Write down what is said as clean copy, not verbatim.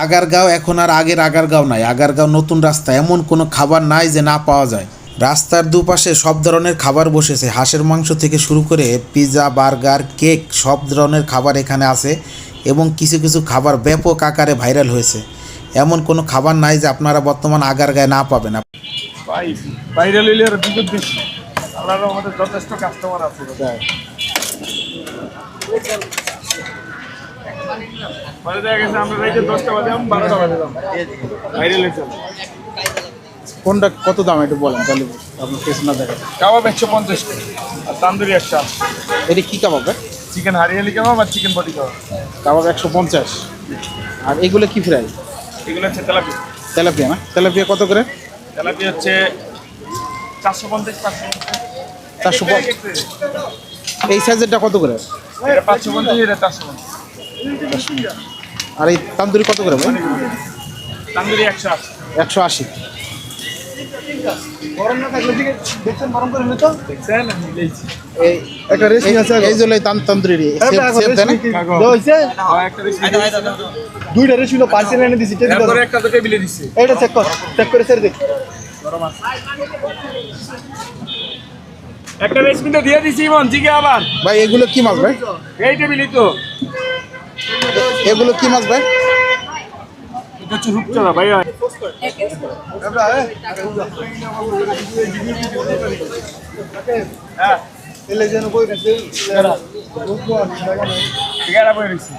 আগারগাঁও এখন আর আগের আগারগাঁও নাই। আগারগাঁও নতুন রাস্তা, এমন কোনো খাবার নাই যে না পাওয়া যায়। রাস্তার দুপাশে সব ধরনের খাবার বসেছে, হাঁসের মাংস থেকে শুরু করে পিৎজা, বার্গার, কেক, সব ধরনের খাবার এখানে আছে। এবং কিছু কিছু খাবার ব্যাপক আকারে ভাইরাল হয়েছে। এমন কোনো খাবার নাই যে আপনারা বর্তমান আগারগাঁয়ে না পাবেন। ভাই ভাইরাল হইলে আর বিপদ বেশি। আল্লাহর আমাদের যথেষ্ট কাস্টমার আছে। পরে দেখা গেছে আমরা রাইতে 10টা বাজে 12টা বাজে ভাইরাল হয়েছে। কোনটা কত দাম একটু বলেন তাহলে আপনার পেছনে না দেখেন। কাবাব 150 আর তান্দুরি 100। এটা কী কাবাব? চিকেন হারিয়ালি কাবাব আর চিকেন বডি কাবাব। কাবাব 150। আর এগুলো কি ফ্রাই? এগুলো হচ্ছে তেলাপিয়া। তেলাপিয়া না? তেলাপিয়া কত করে? তেলাপিয়া হচ্ছে 450 450। এই সাইজেরটা কত করে? এটা 550, এটা 450। আর এই তান্দুরি কত করে ভাই? তান্দুরি 180। 180। গরম না থাকলে ঠিক দেখছেন, গরম করে নিতে দেখছেন আমি মিলাইছি। এই একটা রেসিপি আছে, এই যে তান্দুরি সেম দেন হইছে। হ্যাঁ একটা রেসিপি, দুইটা রেসিপি পার্সেল এনে দিছি। তারপরে একটা তো টেবিলে দিছি। এটা চেক করে স্যার দেখ। গরম আছে। একটা রেসিপি তো দিয়ে দিছি মন জিগে আবার। ভাই এগুলো কি মাছ ভাই? এই টেবিলই তো। এগুলো কি মাছ ভাই? এটা হচ্ছে রূপচাঁদা ভাই। হ্যাঁ এলে যেন কই দিছে। ঠিকানা বই রয়েছে।